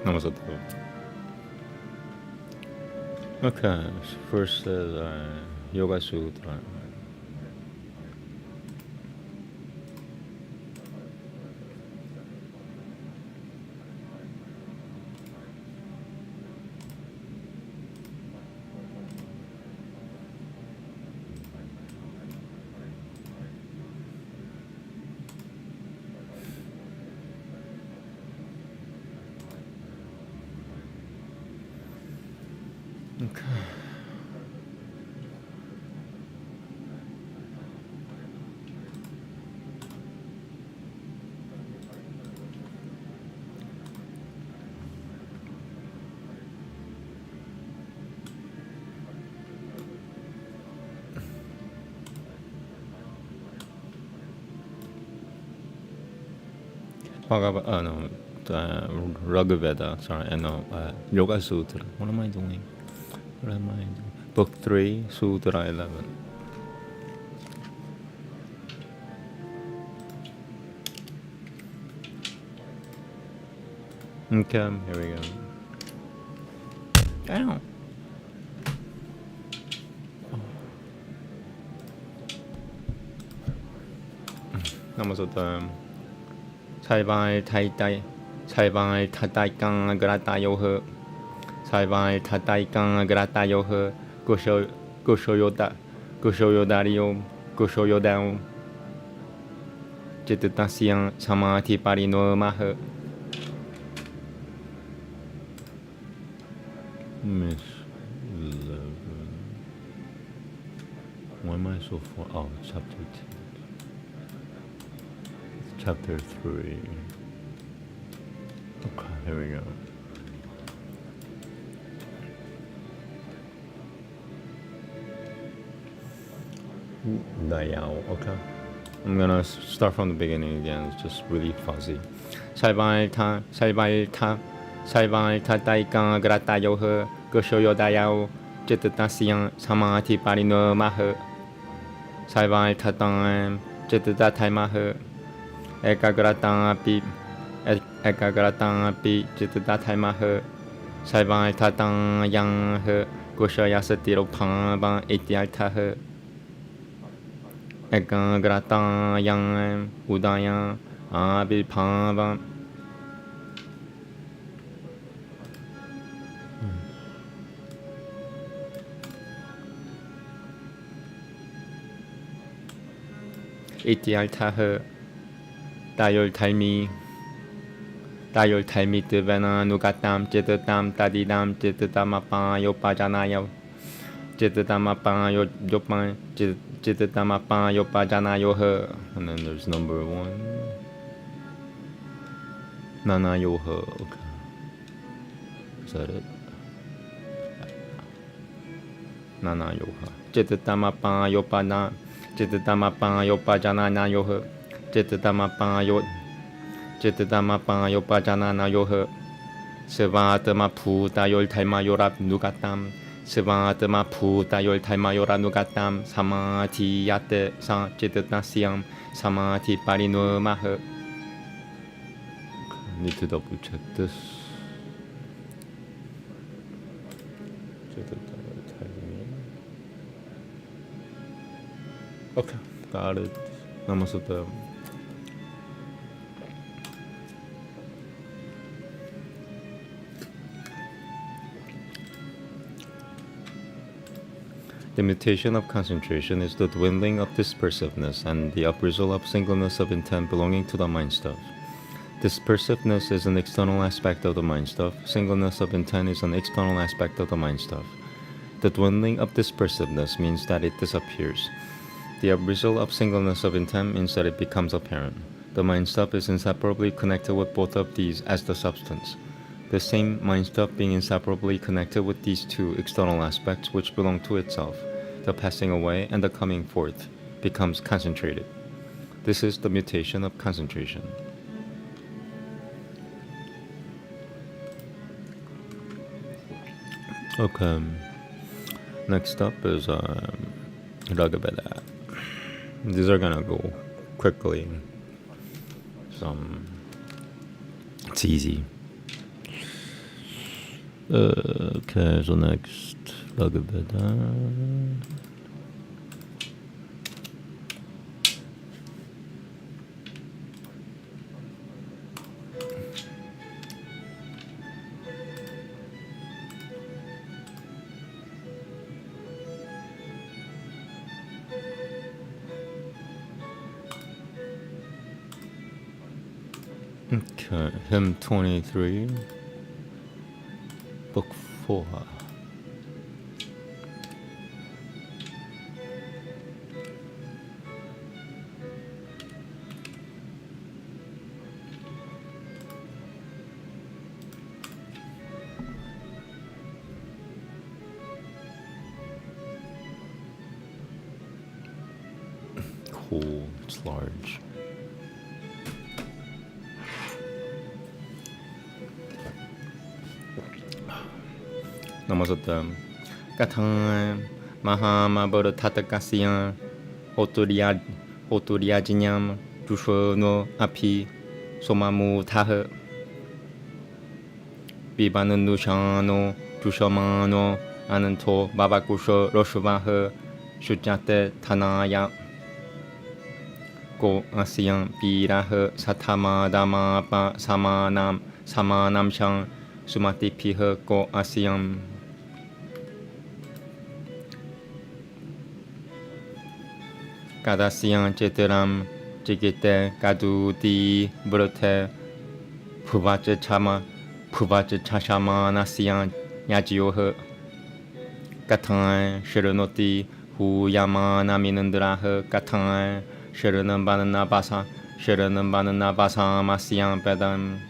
Namaste. Okay, first is Yoga Sutra. Okay. Veda, sorry, I know, Yoga Sutra. What am I doing? What am I doing? Book 3, Sutra 11. Okay, here we go. Ow! Namaste. Salvai Taitai, Salvai Tataikan Grata Yohe, Salvai Tataikan Grata Yohe, Gosho Yoda, Gosho Yodario, Gosho Yodao, Jetutasian Samati Parino Mahe. Miss 11. Why am I so far? Oh, chapter 2. Chapter 3. Okay, here we go. Dayao, okay. I'm gonna start from the beginning again, it's just really fuzzy. Salvai ta taikan grata yohe, gosho yodayao, jetutasian samati parino mahe. Salvai tatan jetutatai mahe. Ekagratan api jitutatai mahe, Salvai tatan yang he, Goshayasatiro pan etialta he. Ekagratan yang udayan abil pan. Etialta he. Dayol Talmi Devana Nugatam Jetatam Tadidam Jetatamapan Yopajanayo Jetatamapan Yopan Jetatamapan Yopajanayo her. And then there's number 1. Nana Yoha. Okay. Is that it? Nana Yoha. Jetatamapan Yopana Jetatamapan Yopajana Yoha. Jetadamapan yopajanana yohe. Sevatama pu dayol talmayorab nugatam. Sevatama pu dayol talmayora nugatam. Samati yate sa jetadasiam. Samati parino mahe. Need to double check this. Okay, got it. Namaste. The mutation of concentration is the dwindling of dispersiveness and the uprisal of singleness of intent belonging to the mind stuff. Dispersiveness is an external aspect of the mind stuff. Singleness of intent is an external aspect of the mind stuff. The dwindling of dispersiveness means that it disappears. The uprisal of singleness of intent means that it becomes apparent. The mind stuff is inseparably connected with both of these as the substance. The same mind stuff being inseparably connected with these two external aspects which belong to itself, the passing away and the coming forth, becomes concentrated. This is the mutation of concentration. Okay, next up is Veda. These are gonna go quickly. It's easy. Okay, so next, Veda. Okay, hymn 23, book 4. Cool, it's large. Namaste. Katham Mahamabharathatakasya Hotoriajinyam Dushono Api Somamutaha Vibanushano Dushamano Ananto Babakusho Roshuvaha Shujate Tanaya Go Asyam Viraha Satama Dhamapa Samanam Shang Sumati Piha Go Asyam Kadasyam Chetaram Jigite Kadudi Brute Puvacha Chashama Nasyam Yajioha Katan Shiranoti Huyamana Minandraha Katan Shiranam Banana Basa Masyam Pedam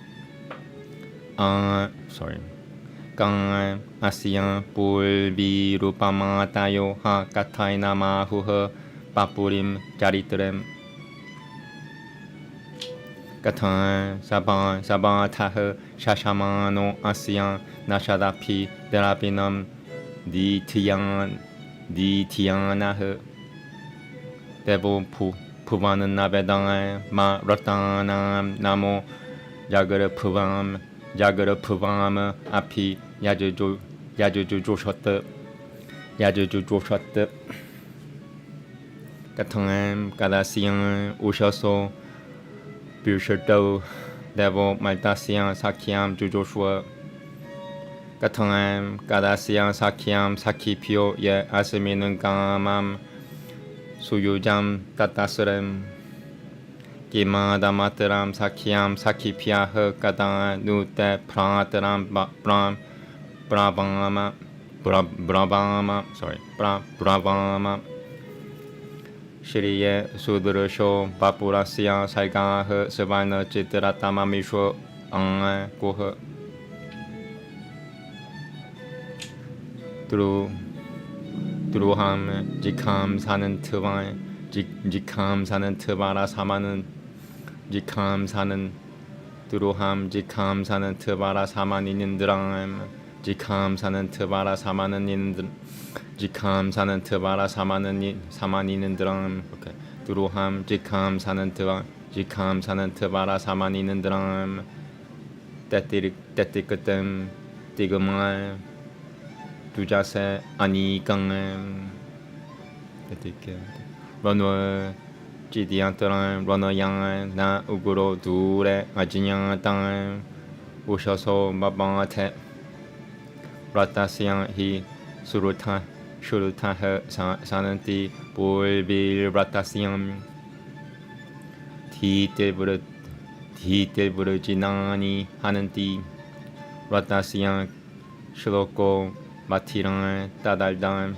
Kan Asyam Pulvi Rupamatayo Ha Kataina Mahuha Papurim Jaritrem Katan Sabataha Shashamano Asyam Nashadapi Derapinam Dityanah Devo Puvan Nabedan Ma Ratanam Namo Jagara Puvam Api Yajuju Joshot Katan Kadasian Ushaso Busherdo Devo Maltasian Sakyam Jujoshua Katan Kadasian Sakyam Sakipyo Ye Aseminun Gamam Suyujam Tatasrem Gima Damataram Sakyam Sakipyaha Kadan Nute Prataram Brabama Shriye Sudrasho Papurasya Saigaha Savana Chitratama Misho Ang Goha Druham Jikam Sanan Tavai Jikam Sanan Tavara Samanan Jikam Sanan Druham Jikam Sanan Tavara Samaninindram Jikam Sanan Tavara Samanin Jikam Sanan Tavara Samaninindram Okay Druham Jikam Sanan Tavara Samaninindram Tetikatem Tigamai Tujase Anikang Rano Jidiantaran Rano Yang Na Uguro Dure Ajinyang Tang Ushaso Babate Ratasyan Hi Suruta Sananti Bulbil Ratasyan Titelburujinani Hananti Ratasyan Shloko Matiran Tadaldam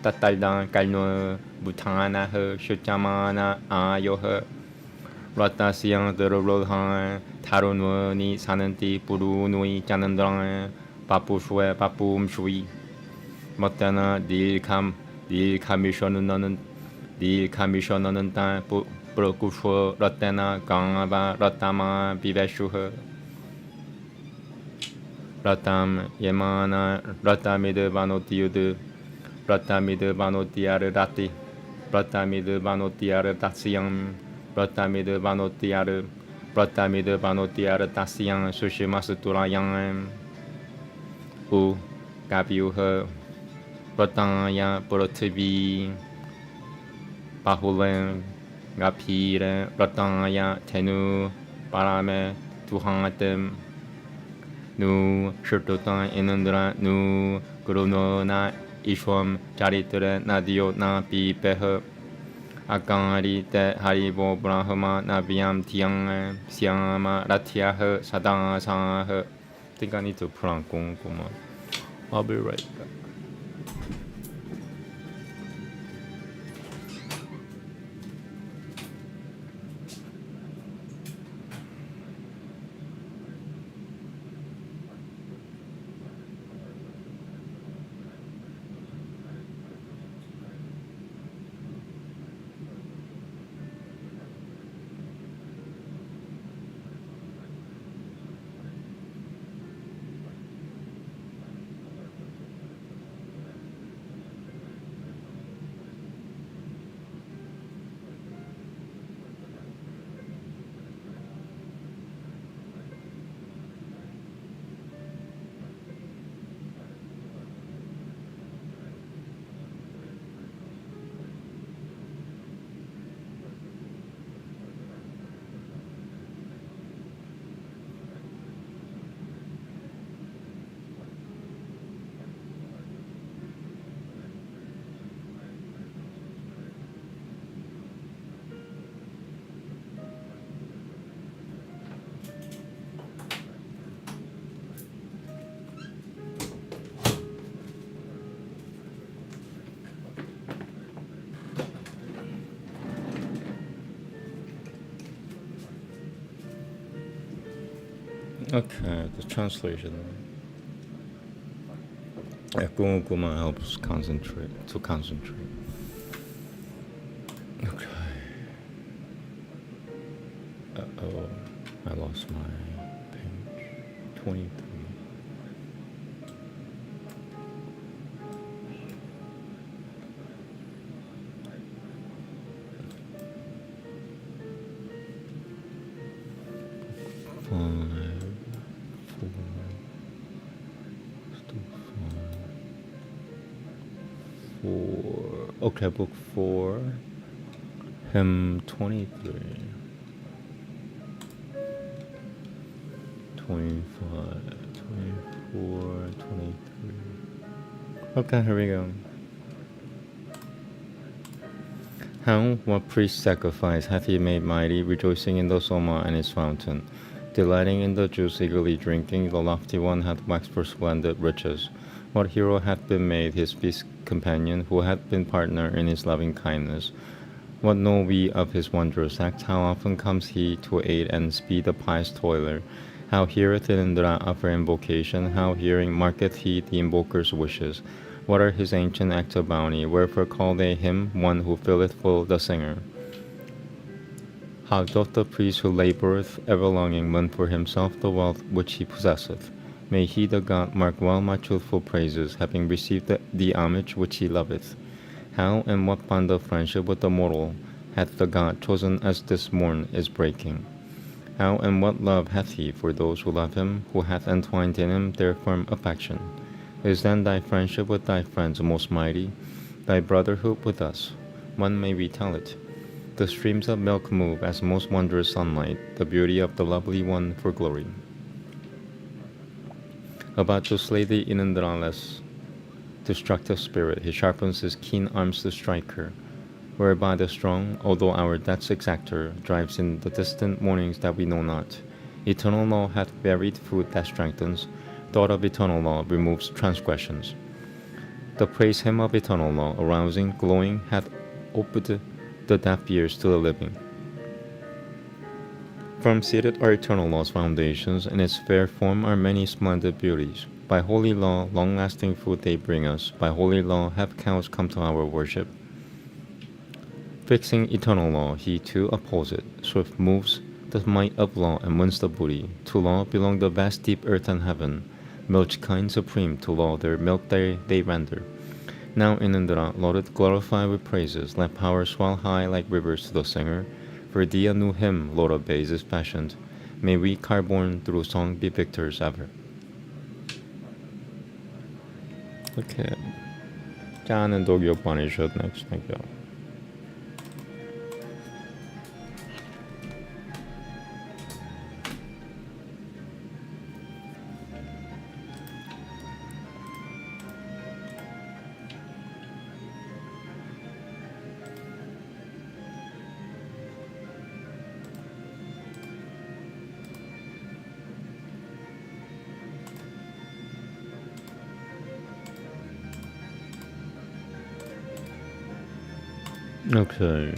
Tataldam Kalno Butana Her Shutamana Ayoher Ratasyan Derolhan Tarunwani Sananti Purunui Janandran Papushwe Papum Shui Motana Dil Commissionen Tan Prokusho Ratana Gangaba Ratama Biveshuha Ratam Yemana Ratamid Vanotiudu Ratamid Vanotiar Rati Ratamid Vanotiar Tatsiam Ratamid Vanotiar Pratamide Banotiara Tasiang Sushimasuturayan U Gabiuha Pratanya Purativi Bahulen Gapire Pratanya Tenu Parame Tuhangatem Nu Shirtutan Inandra Nu Guruno Na Ishwam Charitre Nadio Na Pipeha Akangari Te Haribo Brahma Nabiam Tiang Siama Ratiah Sadang Sang. I think I need to put on Gong Goma. I'll be right back. Okay, the translation. Guma helps concentrate. Okay. Uh-oh, I lost my page. 23. Okay, book 4, hymn 23, 25, 24, 23. Okay, here we go. How, what priest sacrifice hath he made mighty, rejoicing in the Soma and its fountain, delighting in the juice, eagerly drinking, the lofty one hath waxed for splendid riches. What hero hath been made his peace companion, who hath been partner in his loving kindness? What know we of his wondrous acts? How often comes he to aid and speed the pious toiler? How heareth Indra offer invocation? How hearing marketh he the invoker's wishes? What are his ancient acts of bounty? Wherefore call they him one who filleth full the singer? How doth the priest who laboureth, ever longing, win for himself the wealth which he possesseth? May he the god mark well my truthful praises, having received the homage which he loveth. How and what bond of friendship with the mortal hath the god chosen as this morn is breaking? How and what love hath he for those who love him, who hath entwined in him their firm affection? Is then thy friendship with thy friends most mighty, thy brotherhood with us? When may we tell it? The streams of milk move as most wondrous sunlight, the beauty of the lovely one for glory. About to slay the Inandraless destructive spirit, he sharpens his keen arms to strike her, whereby the strong, although our death's exactor, drives in the distant mornings that we know not. Eternal law hath varied food that strengthens, thought of eternal law removes transgressions. The praise hymn of eternal law, arousing, glowing, hath opened the deaf ears to the living. Firm-seated are eternal law's foundations, in its fair form are many splendid beauties. By holy law, long-lasting food they bring us. By holy law have cows come to our worship. Fixing eternal law, he too upholds it. Swift moves the might of law and wins the booty. To law belong the vast deep earth and heaven. Milch kind supreme, to law their milk they render. Now in Indra, lauded, glorified with praises, let power swell high like rivers to the singer. For thee a new hymn, Lord obeys, is fashioned. May we, car-born through song, be victors ever. Okay. Āmēn dog Upanishad next, thank you. Okay,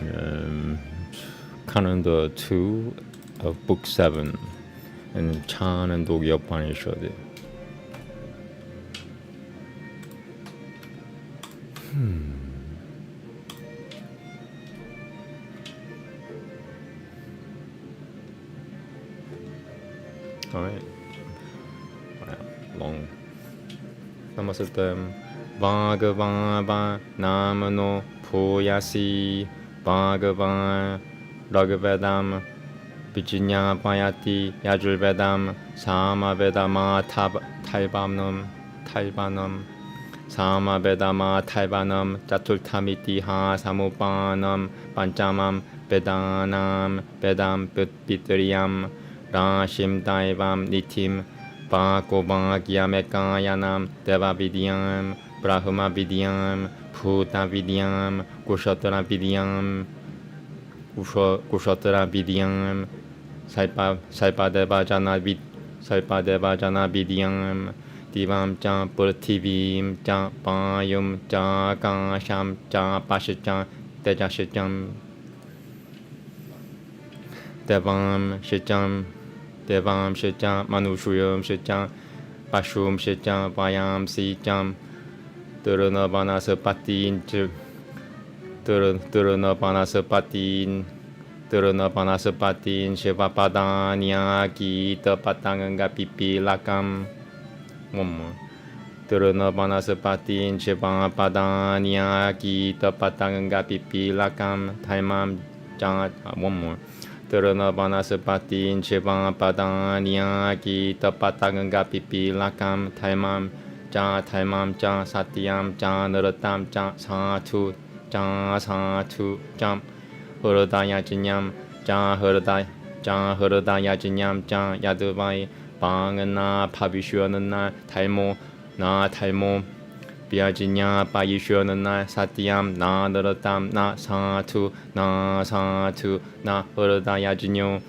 calendar 2 of book 7 in Āmēn dog Upanishad. Alright. Wow, long. Namaste. Bhagavāva Namano Puyasi Bhagavan Ragvedam Vijinya Payati Yajurvedam Samavedama Taivanam Samavedama Taivanam Chaturtamiti Ha Samupanam Panchamam Vedanam Vedam Pitriyam Rashim Daivam Nitim Bhagavagyamekanyanam Devavidyam Brahma Vidyam Bhuta Vidyam Kushatra Vidyam Saipadeva Jana Vidyam Divam Cha Purthivim Cha Payum Cha Kasham Cha Pashacham Tejashacham Devam Shecham Manushuyam Shecham Pashum Shecham Vayam Sicham Turuna Vanasapatin Shiva Padanya Gita Patanga Pipi Lakam. One more. Turuna Vanasapatin Shiva Padanya Gita Patanga Pipi Lakam. Taimam Jat. One more. Turuna Vanasapatin Shiva Padanya Gita Patanga Pipi Lakam. Taimam Cha Taimam Cha Satyam Cha Naratam Cha Satu Cha Satu Jam Hurdaya Jinyam Cha Hurdaya Jinyam Cha Yaduvai Bangana Pavishwanana Taimo Na Taimo Biajinya Payishwanana Satyam Na Naratam Na Satu Na Hurdaya Jinyo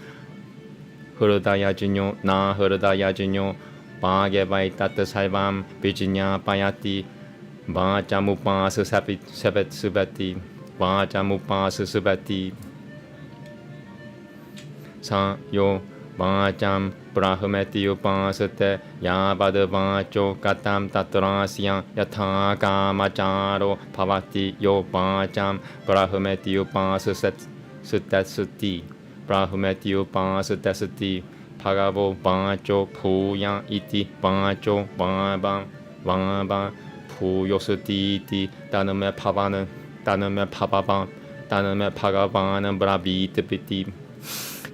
Na Hurdaya Jinyo Bhagavai Tata Saivam Vijinya Payati Vajamupa Subati Vajamupa Subati Sa Yo Vajam Brahmeti Upasate Yabada Vacho Katam Tatrasya Yatha Kamacharo Pavati Yo Vajam Brahmeti Upasati Brahmeti Upasati Pagavo Vacho Puya Iti Vacho Vabam Puyosati Daname Pavaban Daname Pagavan Brabit Piti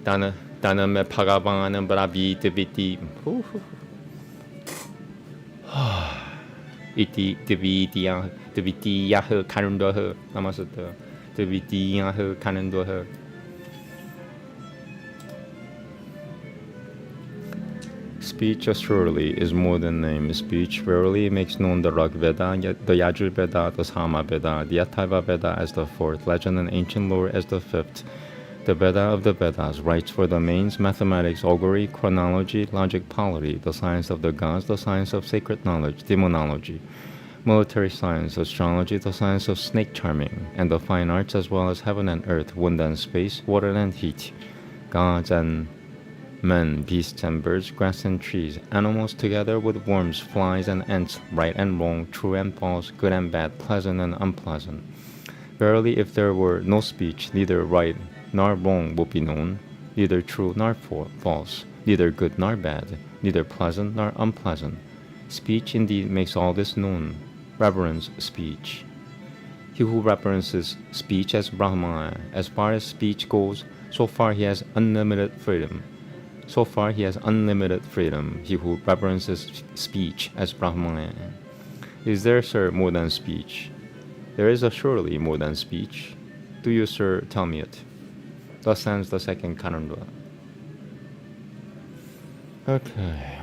Daname Pagavan Brabit Piti Iti Divitiya Kanundoher Namaste Divitiya Kanundoher. Speech assuredly is more than name. Speech verily makes known the Rig Veda, the Yajur Veda, the Sama Veda, the Atharva Veda as the fourth, legend and ancient lore as the fifth. The Veda of the Vedas writes for the mains, mathematics, augury, chronology, logic, polity, the science of the gods, the science of sacred knowledge, demonology, military science, astrology, the science of snake charming, and the fine arts as well as heaven and earth, wind and space, water and heat, gods and men, beasts and birds, grass and trees, animals together with worms, flies and ants, right and wrong, true and false, good and bad, pleasant and unpleasant. Verily, if there were no speech, neither right nor wrong would be known, neither true nor false, neither good nor bad, neither pleasant nor unpleasant. Speech indeed makes all this known. Reverence speech. He who references speech as Brahma, as far as speech goes, so far he has unlimited freedom. So far he has unlimited freedom, he who references speech as Brahma. Is there, sir, more than speech? There is surely more than speech. Do you, sir, tell me it? Thus ends the second canto. Okay.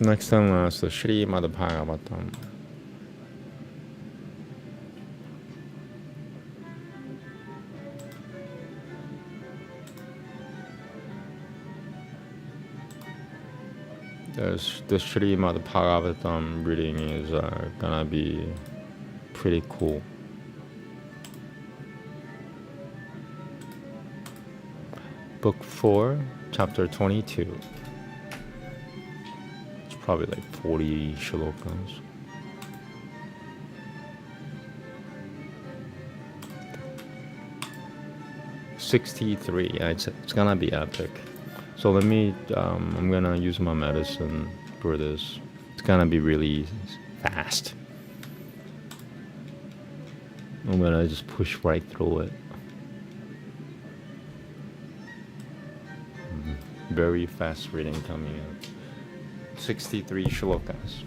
Next time was the Shrimad Bhagavatam. The Shrimad Bhagavatam reading is gonna be pretty cool. Book 4, chapter 22. It's probably like 40 shlokas. $63. Yeah, it's gonna be epic. So let me, I'm gonna use my medicine for this. It's gonna be really fast. I'm gonna just push right through it. Very fast reading coming up. 63 shlokas.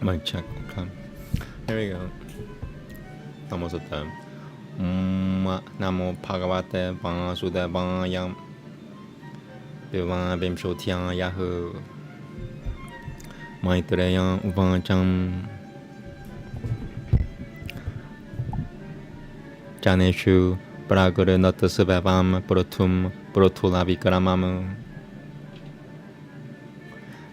Mic check. Okay. Here we go. Almost at time. Namo Bhagavate Vasudevaya Vimshotyaya Yahu Maitreya Uvacham Janeshu Pragure Natasabam Protum Protula Vikramam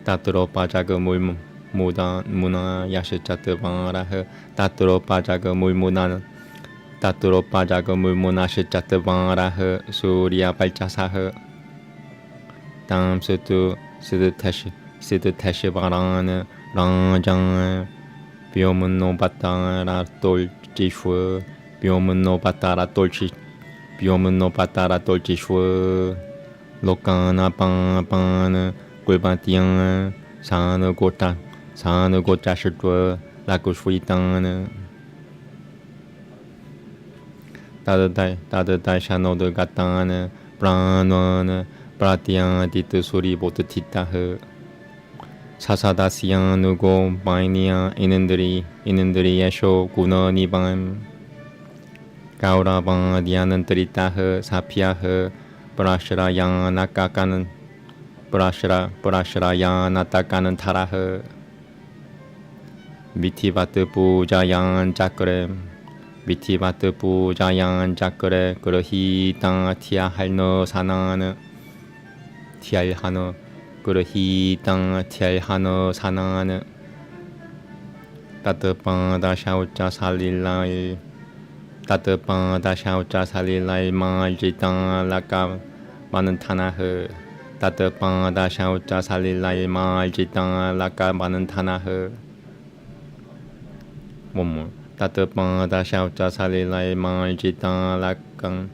Tatro Pajagamul Muda Muna Yashichatavaraha Tatro Pajaga Mulmunan Tatro Pajaga Mulmunashichatavaraha Surya Palchasaha Tam Sutu Siddhashivarana Rajan Biomuno Batara Dolcishwa Biomuno Batara Dolci Biomuno Batara Dolcishwa Lokana Pan Gulbatian Sana Gota Shitwa Lakushwitana Tada Shano de Gatana Pranana Pratya Dita Suri Botatita Sasadasyan Nugo Bainia Inendri Yasho Guna Niban Gauraba Dianantarita Sapia Prashrayan Nakakan Prashraya Natakanan Taraha Vitivata Pujayan Chakre Vitivata Pujayan Chakre Kurahita Tiahalno Sanana Tialhano Kurahita Tialhano Sanana Tatapada Shaucha Salilai Tatapada Shaucha Salilai Majita Laka Manantanaha Tatapada Shaucha Salilai Majita Laka Manantanaha. One more. Tatapada Shaucha Salilai Majita Lakan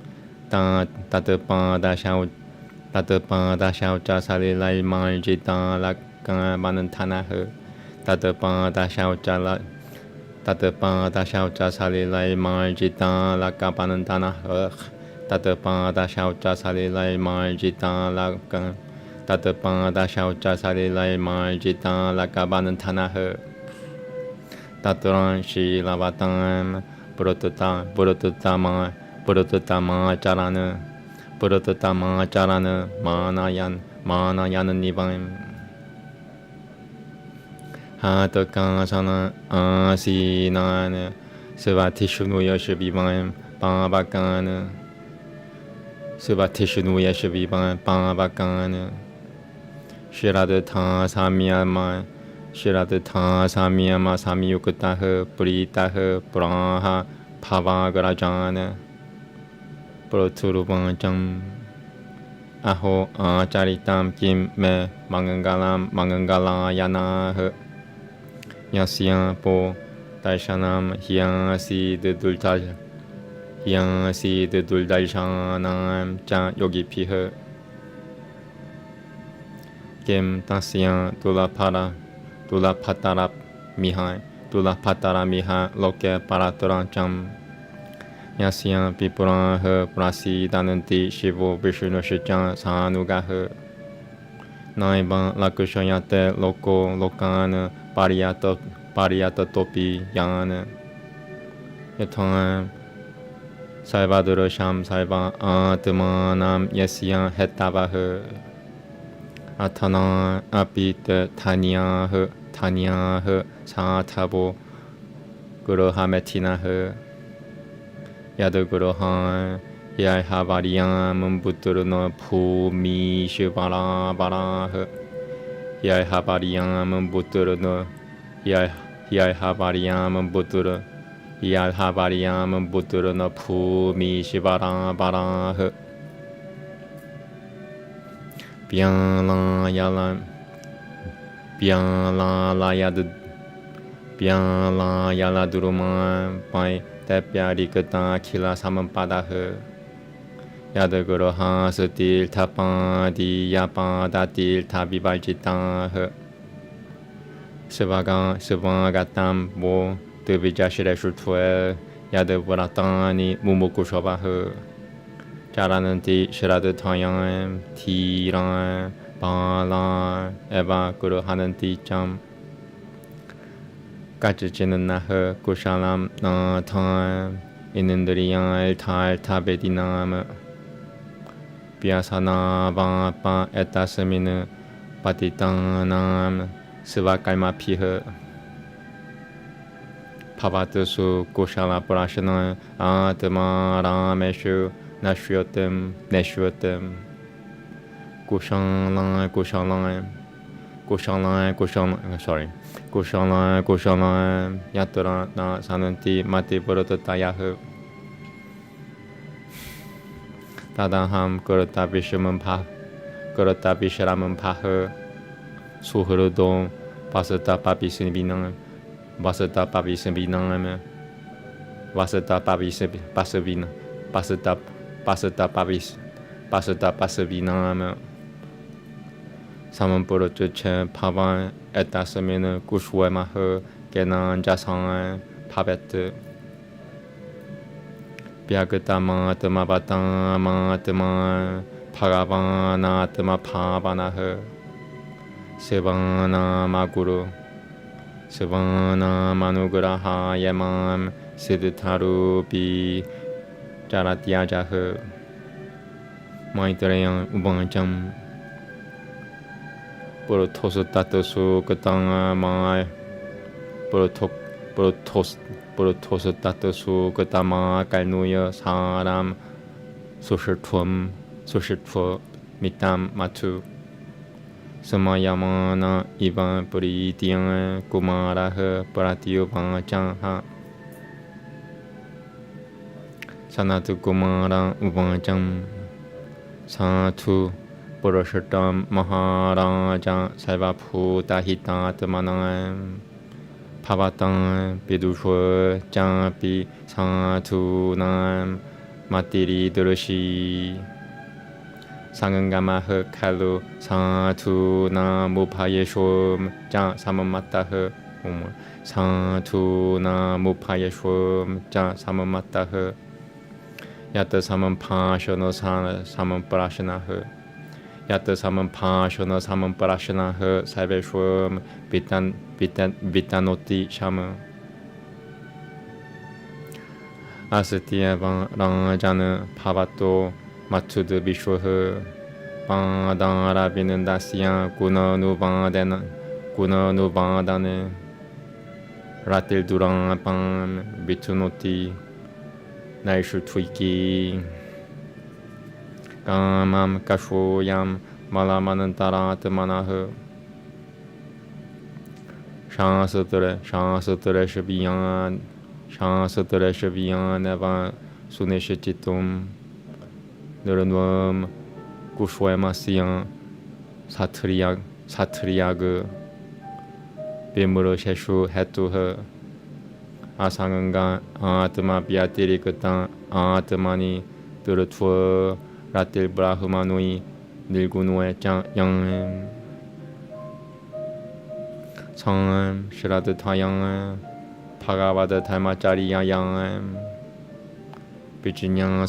Tatapada Shaucha Salilai Majita Laka Manantanaha. Tatapada Shaucha Salilai Majita Laka Manantanaha. Tatapada Shaucha Salilai Majita Laka Tatapada Shaucha Salilai Majita Laka Manantanaha. Taturan Shi Lavatan Purututama Charana Manayan mana yanan nivaim hataka sana asinan svatishnuya shivivaim pavakan svatishnuya shivivaim pavakan Shirada samyama Shirada samyama samyuktaha pritaha praha pavagrajana Proturuvanjam Aho acharitam kim me mangangalam mangangalayanaha Yasya po darshanam hyasi de duldarshanam cha yogi piha Kim tasya dulapatara miha loke paratorancham Yasya pipuraha prasidananti shivo vishnushichan sanugaha Naiva lakushayate loko lokana pariyata topi yana Yatham Saivadura sham saiva atmanam yasya hetavaha Atana apita tanyaha satabo guruhametinaha Yadaguruha Yaihavariyam Buddhurna Phumi Shivarabaraha Yaihavariyam Buddhurna Yaihavariyam Buddhurna Phumi Shivarabaraha Pyala Duruma Pai Tapyarikata Kila Samampadaha Yadaguruha Satil Tapadi Yapadatil Tabivaljitaha Sivagatam Bo Devijashireshutwe Yadavuratani Mumukushovaha Charananti Shiradatayam Tiran Bala Eva Guruhananti Cham Gachachinanaha Kushalam Nathan Inindriya Tal Tabedinam Vyasana Vapa Etasamina Patitanam Sivakalma Piha Pavatasu Kushala Prashana Atma Rameshu Nashyotam Kushalan Yatra na sananti mati purutatayahu Tadaham Kuratavisharamam Paha Suhrudom Vasata Papisabinam Vasata Papisabinam Vasata Papisabinam Vasata Pasavinam Samampurutcha Pavan Etasamina Kushwemaha Genan Jasan Pavet Byagatama Tamavatama Tama Paravana Tama Pavanaha Sivana Maguru Sivana Manugraha Yamam Siddhitarupi Jaratyajaha Maitreyan Ubanjam Purotosu Tatosu Katanga Mai Purotosu Tatosu Katama Kalnuya Saram Sushitwa Mitam Matu Samayamana Ivan Puritiyan Kumaraha Pratiyuvanjaha Sanatu Kumara Uvanjam Satu Purushotam Maharaja Saivaputa Hitatmanam Pavatam Pidusho Jampi Satunam Matiri Durushi Sangangamaha Kalu Satuna Mupayeshom Ja Samamataha Satuna Mupayeshom Ja Samamataha Yata Samampashana Samamparashanaha Yata Samampashana Samamparashanaha Saiveshwam Vitanoti Shama Asatya Rajana Pavato Matsuda Vishwaha Pandarabinan Dasya Gunanubandane Ratil Duran Pan Bitunoti Naishu Twiki Kamam Kashoyam Malamanantarat Manaha Chansatre Shabiyan Eva Suneshetitum Nurunwam Kushwemasiyan Satriag Bimuro Sheshu Hetuha Asanganga Atma Biatirikata Atmani Durutwa Ratil Brahmanui Nilgunwe Yang Sang Shirad Tayang Pagavada Tamachariya Yang Bijinyang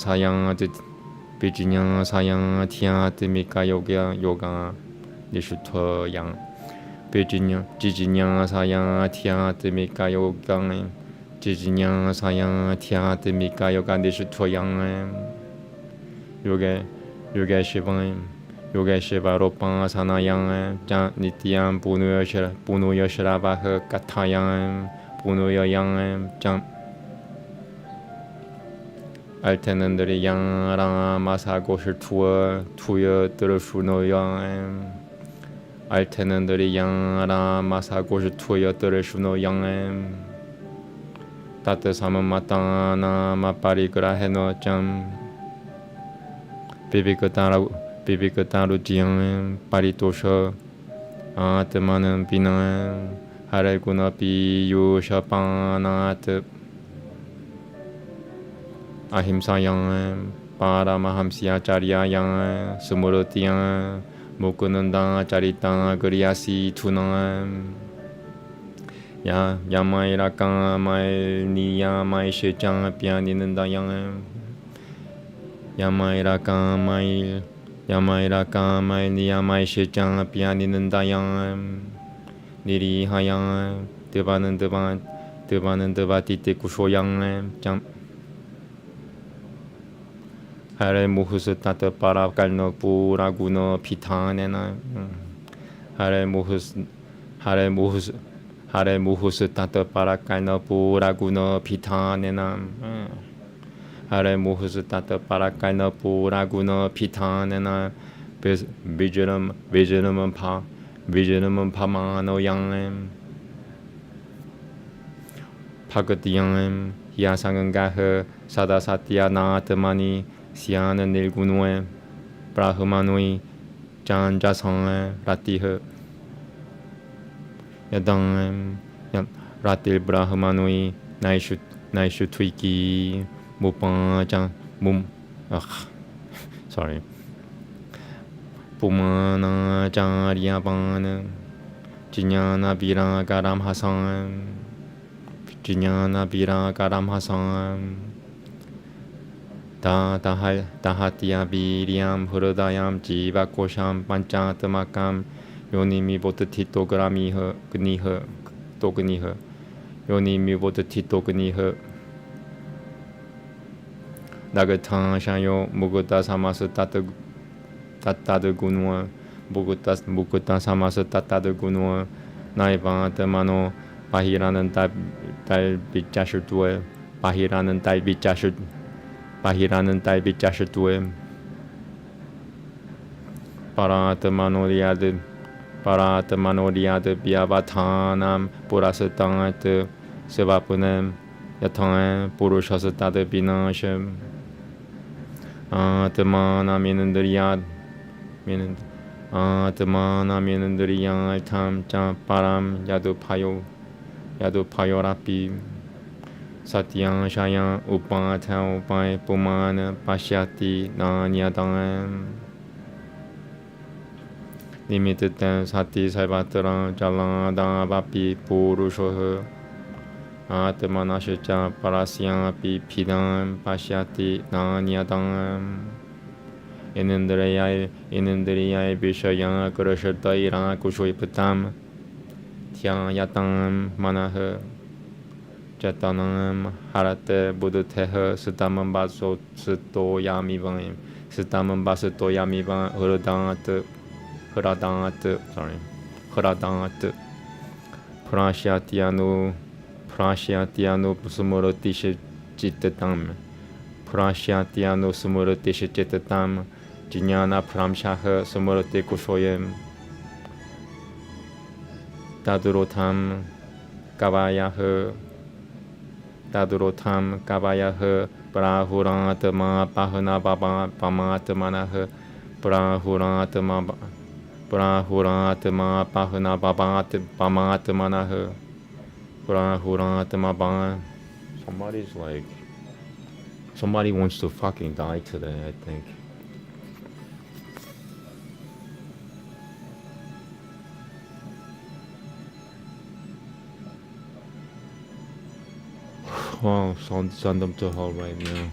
Sayang Tiatimika Yoga Nishutwa Yang Jijinyang Sayang Tiatimika Yoga Jijinyang Sayang Tiatimika Yoga Nishutwa Yang Yoga Shiva Ropa Sanayang Nityam Punuya Shiravaha Katayang Punuya Yang Altenandri Yang Ramasa Gosher Tuya Tereshuno Yang Altenandri Yang Ramasa Gosher Tuya Tereshuno Yang Tata Samamatana Maparigraheno Jam Bibikataru Jiang Paritosha Atmanan Binam Hareguna Piyusha Panat Ahimsa Yang Paramahamsya Charya Yang Sumurati Yang Mukunanda Charita Guriasi Tunam Yamai Raka Mai Niyamai Shechang Pianinanda Yang Yamai Raka Mai Niyamai Shechang Pianinanda Yang Niri Hayang Devanan Devati Kusho Yang Jam Hare Muhus Tata Parakalno Puraguno Pitanena Hare Muhus Tata Parakalno Puraguno Pitanena Hare Muhus Tata Parakalno Puraguno Pitanena Vijanam Pamano Yang Pagatiyam Yasangangaha Sadasatya Natamani Siana Nilgunwe Brahmanui Janjasang Ratiha Yadang Ratil Brahmanui Naishu Twiki Mupan Jan sorry Pumana Jariabana Jinyana Bira Garam Hasan Jinyana Bira Garam Hasan Tahatia Viriam Hurudayam Jiva Kosham Panchatamakam Yonimi Botati Gniha Togniha Yonimi Botati Togniha Nagatan Shayo Muguta Samasa Tata de Gunwa Muguta Samasa Tata de Gunwa Naiva Temano Pahiranan Tal Bichashutue Pahiranan Tal Bichashutue Paratamanodiad Biavatanam Purasatanat Sevapunem Yatan Purushasatad Binasham Atmana Minandriyad Atmana Minandriyad Tam Param Yadupayo Rapi Satyang Shayang Upata Upai Pumana Pashyati Nanyadam Limited Sati Saivatra Jalada Vapi Purushoha Atmanashacha Parasyam Pidam Pashyati Nanyadam Inindriyai Vishayang Kurashataira Kushoipatam Tyayatam Manaha Jatanam Harate Buddhateha Sudamam Baso Suto Yamivayam Sitamam basato yamivan hradangat prashyatianu sumurati chittatam prashyatianu sumurati chittatam jnana pramshah sumurati kushoyam Tadurotam kavayah prahuratma pahana pamatmanah prahuratma pahana pamatmanah prahuratma. Somebody wants to fucking die today, I think. Well, send them to hell right now.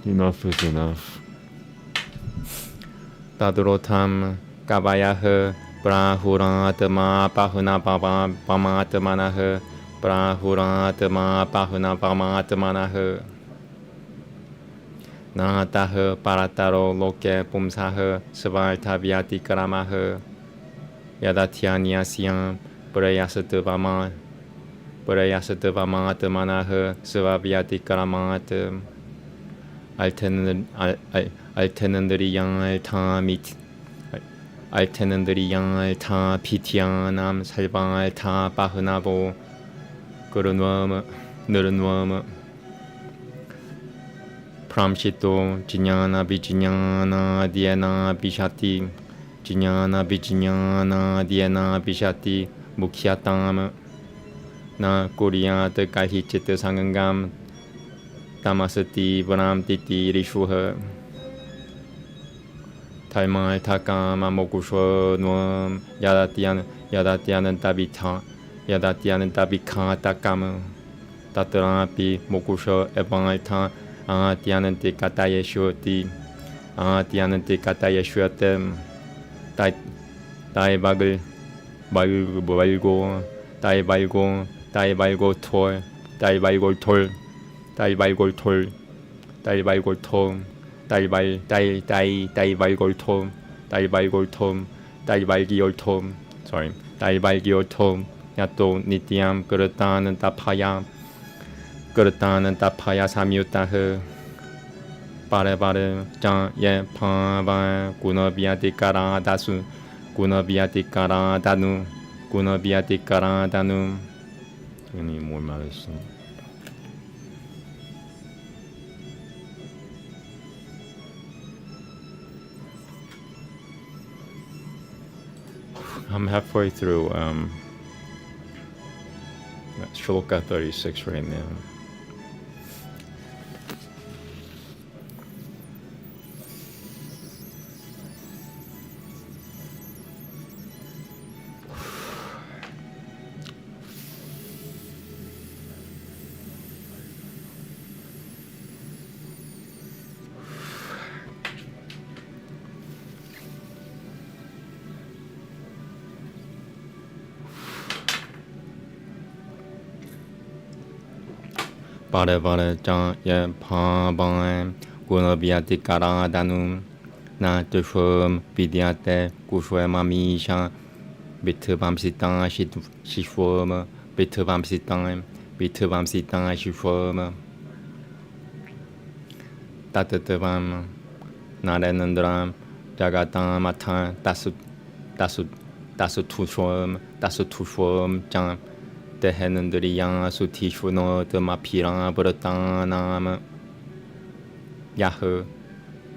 Enough is enough. Tadurotam kavayah prahuratma pahuna pamatmanah prahuratma pahuna pamatmanah natah parataro loke pumsah svarta vyati karamah Yadatyanyasya prayasatvamat manah svavyati karamat Altenandriyalta pityanam salvalta pahanavo Nirunvam Pramshito Jnana Vijnana Dhyana Bishati Jnana Vijnana Dhyana Bishati Mukhyatam Na Kuryat Kahichit Sangam Tamasati Varam Titi Rishuha Taimal Takama Mokusho Nwam Yadatyan Tabika Takama Tatrapi Mokusho Evanta Atyanante Katayeshwati Atyanante Katayeshwatem Tai Bagel Balgo Tai Balgo Tor Tai Balgo Tol Tai Balgo Tol Tai Balgo Tom Tai Balgo Tom Tai Balgo Tom Tai Balgio Tom sorry Tai Balgio Tom Yato Nityam Kuratan Tapaya Samyutah Pare Jan Ye Pava Gunabiati Kara Dasu Gunabiati Kara Danu Gunabiati Kara Danu. I need more medicine. I'm halfway through Shloka 36 right now. Vada Jan Ye Pavan Gunabiati Kara Danum Na Tushum Vidyate Kushwema Misha Bitubamsitan Shishwama Bitubamsitan Shishwama Tatatavam Narenandram Jagatam Matan Tasutushwam Jan Tehenandriyan Sutishwano Tamapiran Buratanam Yahoo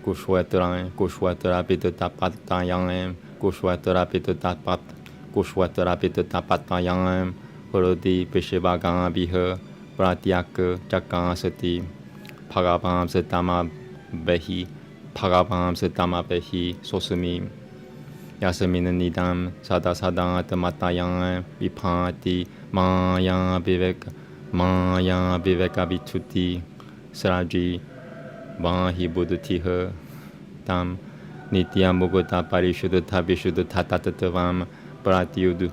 Kushwatran Pitutapatayan Kushwatra Pitutapatayan Hurudi Pishivagan Biha Pratyak Chakasati Pagapam Setama Behi Sosumi Yasamina Nidam Sada Tamatayang Vipati Maya Viveka Vituti Sraji Vahi Buddhatiha Tam Nitya Mugata Parishuddha Vishuddha Tatatavam Pratyut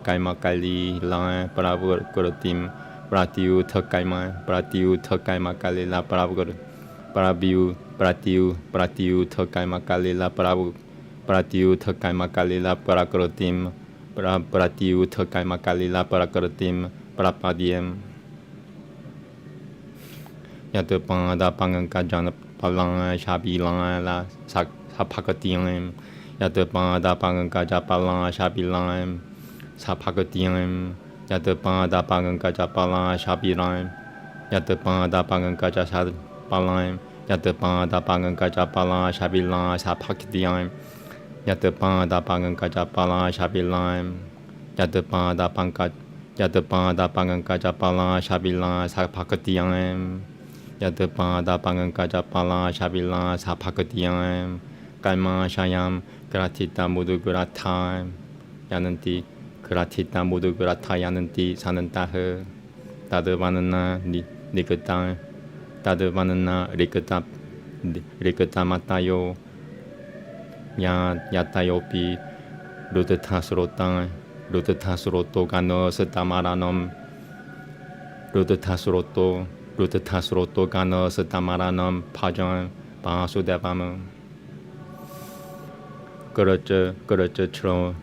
Kaimakali Lan Pravur Kuratim Pratiu Thakaima, Pratiu Thakaima Kalila Paragur, Pratiu Thakaima Kalila Paragur, Pratiu Thakaima Kalila Parakrotim, Pratiu Thakaima Kalila Parakrotim, Prapadiem. Yatupang da Pangan Kajan Palang Shabi Lang La Sapakatiam, Yatupang da Pangan Kajapalang Shabi Lang Sapakatiam, Yatupang da Pangan Kajapalang Shabi Lang, Yatupang da Pangan Kajapalang, Yatupang da Pangan Kajapalang Shabi Lang Sapakatiam, Yatupang da Pangan Kajapalang Shabi Lang, Yatupang da Pangan Kajapalang Shabi Lang Sapakatiam. Yatupang da Pangan Kajapalang Shabi Lang Sapakatiam, Kalma Shayam, Gratita Mudu Grata Yananti, Gratita Mudu Grata Yananti, Sanantahe, Tadvanana Nikata, Tadvanana Rikata Matayo, Yatayopi, Rudatasrotan, Rudatasroto Gano Setamaranam, Rudatasroto Gano Setamaranam Pajan Basudevama. Guraja Chro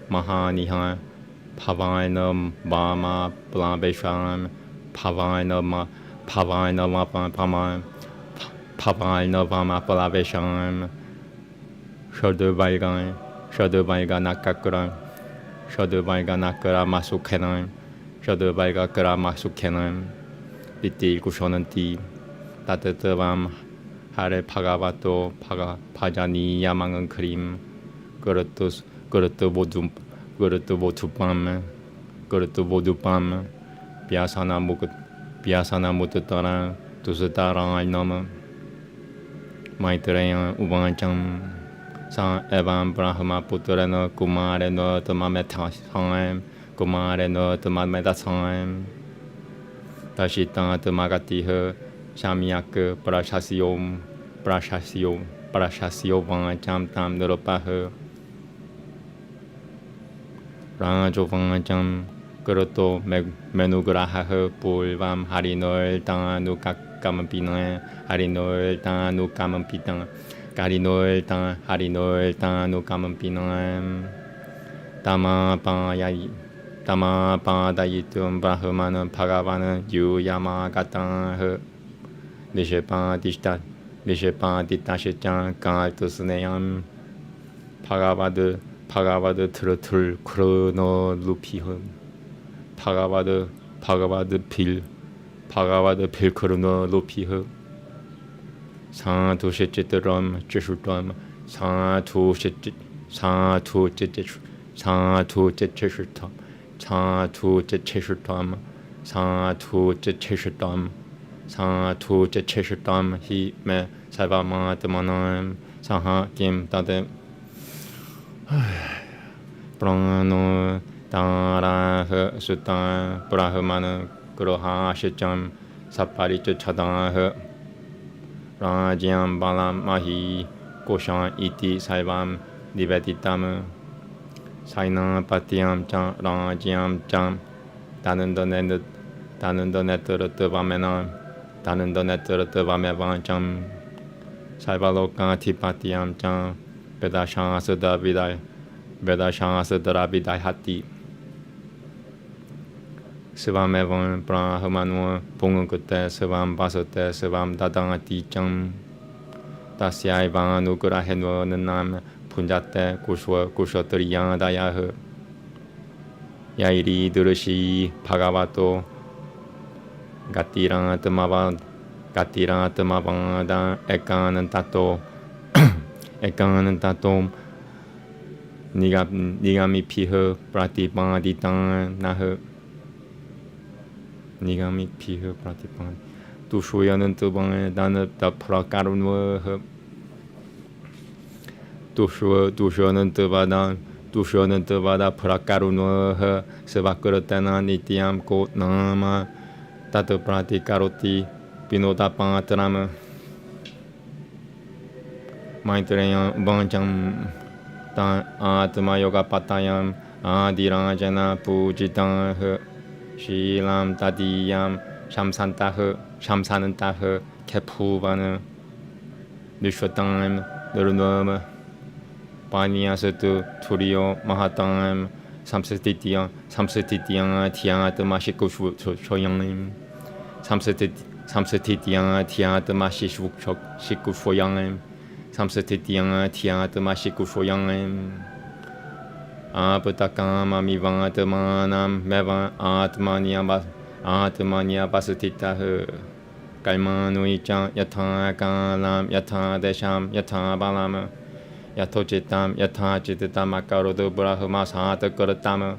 Mahaniha Pavainam Vama Blambesham Pavainam Vama Blavesham Shaduvaiga Nakakura Masukenam Shaduvaiga Kara Masukenam Iti Kushonanti Tatatavam Hare Pagavato Pajani Yamangan Krim Guratu Vodupam Pyasana Mututara Tusutara Nama Maitreya Uvancham San Evam Brahma Putrana Kumareno Tamametasam Kumareno Tamametasam Tashita Tamagatiha Shamyak Prashasyo Vancham Tam Nurupaha Rajo Vancham Kuruto Menugraha Pulvam Harinol Tanu Kamampina Harinol Tanu Kamampita Harinol Tanu Kamampina Tama Padayitum Brahmana Pagavana Yuyama Gata Dishepaditashichan Kaltusneam Pagavad Turtle Chrono Lupiho Pagavad Pil Chrono Lupiho Santu Shechitram Chishutam Santu Chishutam Santu Chishutam He Me Savamatamanam Saha Kim Tate Prano Tara Sutan Brahmana Groha Shicham Saparicha Chadah Rajyam Balam Mahi Koshan Iti Saivam Divetitam Saina Patiam Cham Rajyam Cham Tanandanet Vamena Tanandanet Vamevancham Saivalokanti Patiam Cham Vedashasa Vidai Hati Sivam Evan Brahmanu Pungukute Sivam Basute Sivam Dadangati Cham Tasya Ivanu Gurahenu Nanam Punjate Kushotriyan Dayah Yairi Durushi Bhagavato Gatiran Tamavada Ekanantato Nigami Piha Pratipaditan Nah Nigami Piha Pratipan Tushuyanantubang Dana Prakarunwa Tushuyanantavada Prakarunwa Sevakuratana Nitiam Kot Nama Tata Pratikaroti Pinoda Pantrama Maitreya Banjam Atma Yoga Patayam Adirajana Pujitan Shilam Tadiyam Shamsantahe Shamsanantahe Kepuvana Nishwatam Nurunoma Panyasatu Turio Mahatam Samsatitya Tiatamashi Kushoyam Samsatitya Tiatamashi Shikushoyam Samsatitya Tiatamashi Kushoyam Apatakam Amivantamanam Meva Atmanya Basutitahe Kaimanu Icha Yatha Kalam Yatha Desham Yatha Balama Yato Chitam Yatha Chititam Akarodo Brahma Sata Kuratama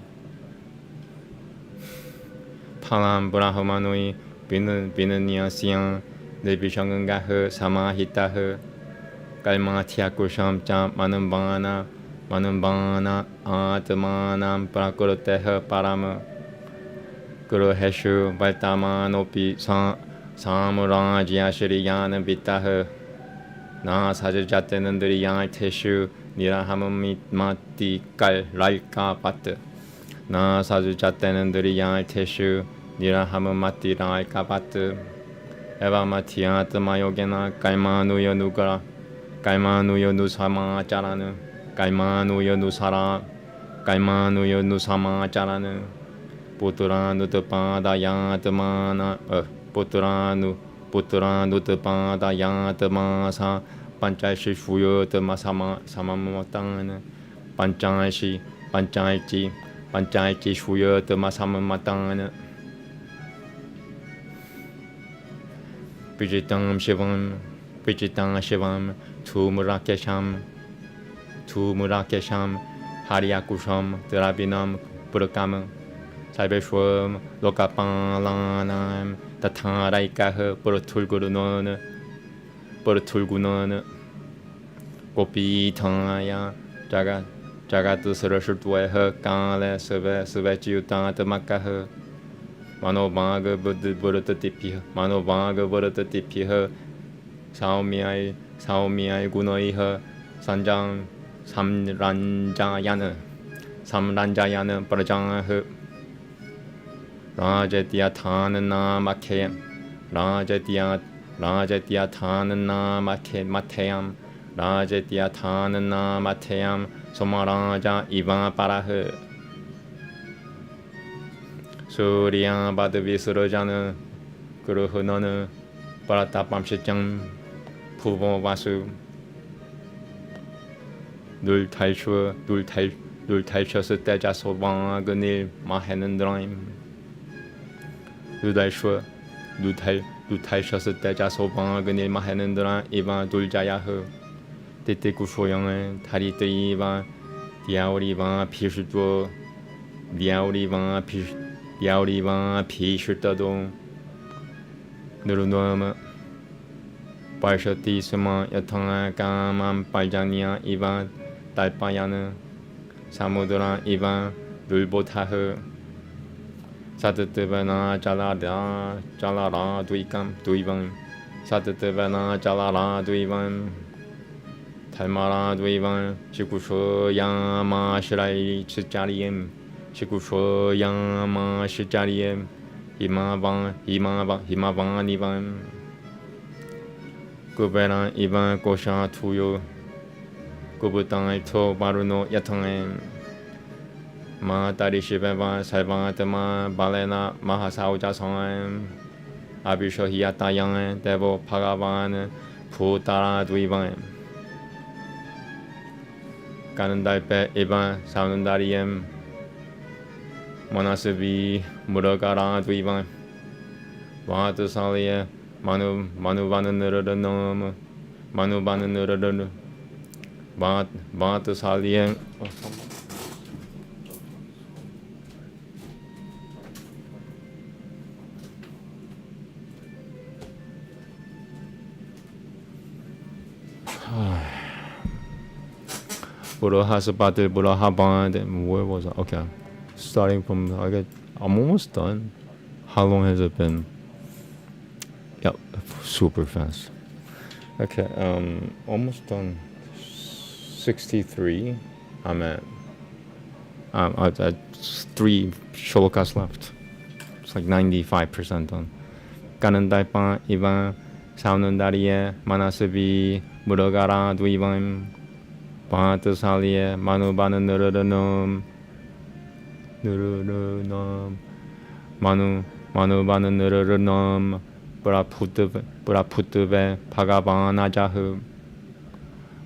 Palam Brahmanui Binanya Siang Devishangahe Samahitahe Kalmatia Kusham Cham Manambana Atmanam Prakurateha Parama Guru Heshu Valtamanopi Samurajya Shiriyana Vitaha Na Sajajatendri Yang Teshu Nirahamamiti Kal Raika Pat Na Sajajatendri Yang Teshu Nirahamamati Raika Pat Eva Matiat Mayogena Kaimanuya Nugara Kaimanuya Nusama Charana Kaimanuya Nusara Kaimanuya Nusama Charana Puturanu Tapadayatmana Puturanu Tapadayatmasa Panchashi Fuyotama Samamatana Panchashi Fuyotama Samamatana Pijitam Shivam Tumurakesham Hariakusham Drabinam Purakam Saibeshwam Lokapalanam Tataraikaha Puratulgunan Gopitaya Jagatu Sarashutweha Kale Suvechiutantamakaha Manovaga Buratatipiha Saumyai Gunoiha Sanjang Samranjayana Prajanah Rajatyatanana Mateyam Rajatyatanana Mateyam Somaraja Ivan Parah Surya Badavisurajana Guruhunana Paratapam Shityam Puvo Vasu Dultalshus Tejasobanganil Mahenandraim Dultalshus Tejasobanganil Mahenandra Ivan Duljayahu Titikushoyan Tarita Ivan Diaurivan Pishudwo Diaurivan Pishutado Nurunoma Parshati Suma Yatana Kamam Paljanya Ivan Talpayana Samudra Ivan Dulbotaha Satatavana Jalara Duivan Satatavana Jalara Duivan Talmara Duivan Shikusho Yama Shirai Chijariem Shikusho Yama Shijariem Himavan Ivan Guberan Ivan Gosha Tuyo Gubutan To Baruno Yatangem Ma Darishiveva Salvatama Balena Mahasauja Sangem Abhishohiatayan Devo Pagavan Putara Duivan Kanandalpe Ivan Saundariem Manasubi Muragara Duivan Vatu Salia Manu Vananuradanam Manu Vananuradan Vatu Salien Burahasapatil Burahaband. Where was I? Okay. Starting from, I'm almost done. How long has it been? Yep, super fast. Okay, almost done. 63. I'm at 3 sholokas left. It's like 95% done. 가는 달바 이방 사오는 다리에 만화습이 물어가라 두이밤 바트살리에 마누바는 느르르놈 마누바는 느르르놈 브라푸트베 바가바나자흐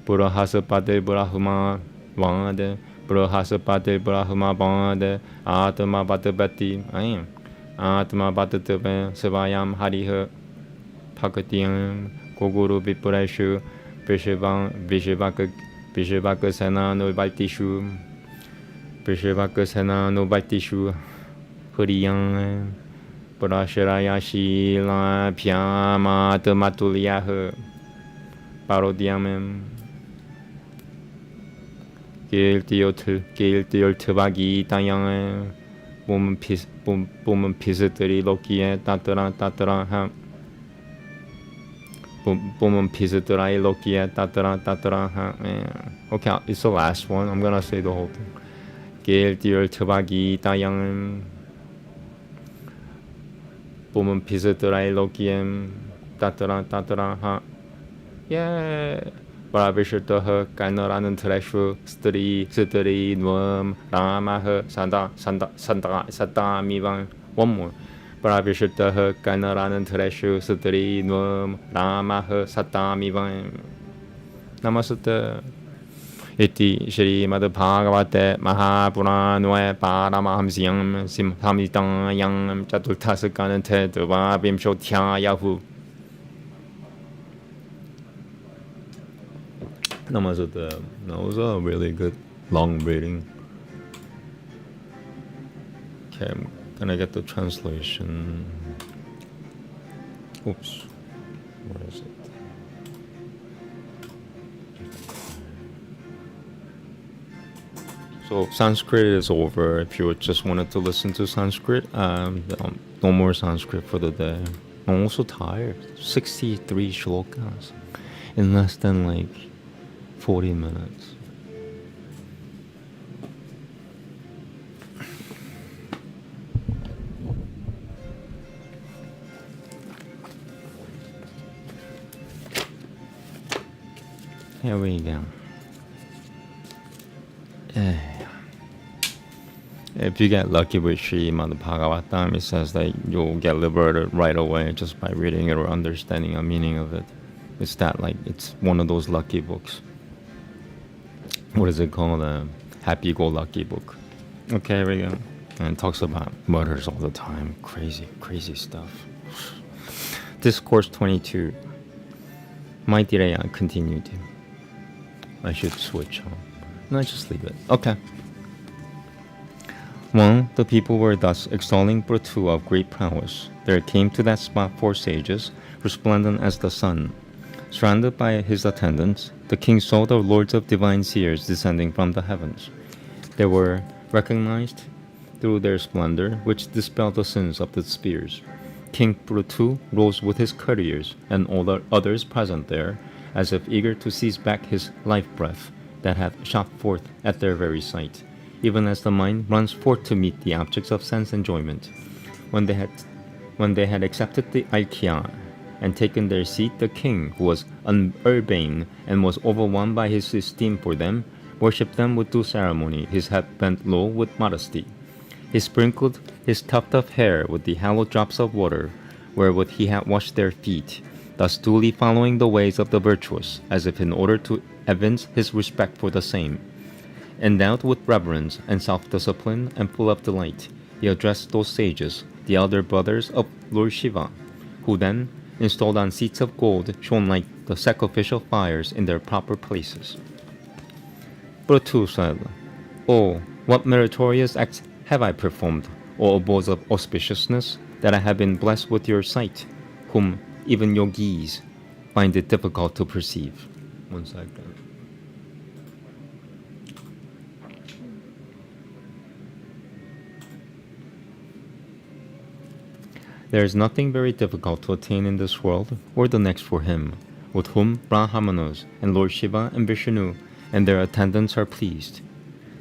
브라하스파들 브라흐마 와데 브라하스파들 브라흐마 바데 아트마 바트베티 아트마 바트베 스바얌 하리흐 파크티앙 고구루 비프레슈 비시바크 세나 노발티슈 비시바크 세나 노발티슈 흐리양 브라시라야시라 피아마 드마툴리아흐 바로디아멘 길티올트바기 땅양에 봄은 피스들이 로기에 따뜻한 봄은 피스들이 로기에 따뜻한 Okay, it's the last one. I'm gonna say the whole thing. 길티올트바기 땅양에 봄은 피스들이 로기에 따뜻한 브라비슈터허 깔너라는 트래슈 스트리 놈 라마허 산다 미방 one more 브라비슈터허 깔너라는 트래슈 스트리 놈 라마허 산다 미방 나마스테 이티 Shrimad भागवते महापुराणे पारमहंस्यां संहितायां चतुर्थस्कन्धे द्वाविंशोऽध्यायः Namaste. That was a really good long reading. Okay, I'm gonna get the translation. Oops, where is it? So Sanskrit is over. If you just wanted to listen to Sanskrit, no more Sanskrit for the day. I'm also tired. 63 shlokas in less than like 40 minutes. Here we go. If you get lucky with Shrimad Bhagavatam, it says that you'll get liberated right away just by reading it or understanding a meaning of it. It's that, like, it's one of those lucky books. What is it called? Happy-go-lucky book. Okay, here we go. And it talks about murders all the time. Crazy stuff. Discourse 22. Maitreya continued. I should switch, huh? No, just leave it. Okay. While the people were thus extolling Prithu of great prowess, there came to that spot 4 sages, resplendent as the sun. Surrounded by his attendants, the king saw the lords of divine seers descending from the heavens. They were recognized through their splendor, which dispelled the sins of the spears. King Prithu rose with his courtiers and all the others present there, as if eager to seize back his life breath that had shot forth at their very sight, even as the mind runs forth to meet the objects of sense enjoyment. When they had accepted the Aikya and taken their seat, the king, who was urbane and was overwhelmed by his esteem for them, worshipped them with due ceremony, his head bent low with modesty. He sprinkled his tuft of hair with the hallowed drops of water, wherewith he had washed their feet, thus duly following the ways of the virtuous, as if in order to evince his respect for the same. Endowed with reverence and self-discipline and full of delight, he addressed those sages, the elder brothers of Lord Shiva, who then, installed on seats of gold, shone like the sacrificial fires in their proper places. Prithu said, "Oh, what meritorious acts have I performed, O abodes of auspiciousness, that I have been blessed with your sight, whom even yogis find it difficult to perceive." One second. There is nothing very difficult to attain in this world or the next for him, with whom Brahmanas and Lord Shiva and Vishnu and their attendants are pleased.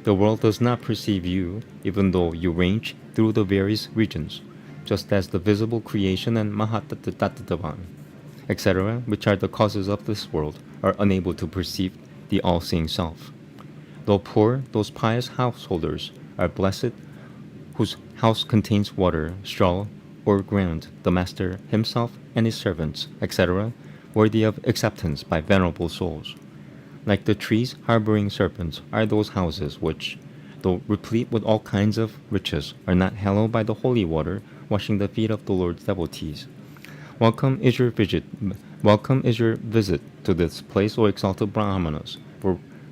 The world does not perceive you, even though you range through the various regions. just as the visible creation and Mahatatattvavan, etc., which are the causes of this world, are unable to perceive the all-seeing self. Though poor, those pious householders are blessed whose house contains water, straw, or ground, the master himself and his servants, etc., worthy of acceptance by venerable souls. Like the trees harboring serpents are those houses which, though replete with all kinds of riches, are not hallowed by the holy water washing the feet of the Lord's devotees. Welcome is your visit to this place, O exalted Brahmanas,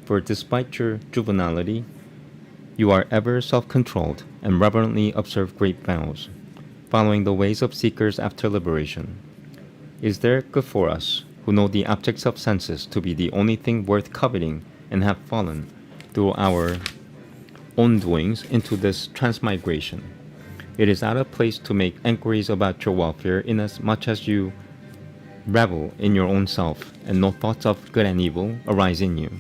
for despite your juvenility, you are ever self-controlled and reverently observe great vows, following the ways of seekers after liberation. Is there good for us, who know the objects of senses to be the only thing worth coveting and have fallen, through our own doings, into this transmigration? It is out of place to make enquiries about your welfare, inasmuch as you revel in your own self, and no thoughts of good and evil arise in you.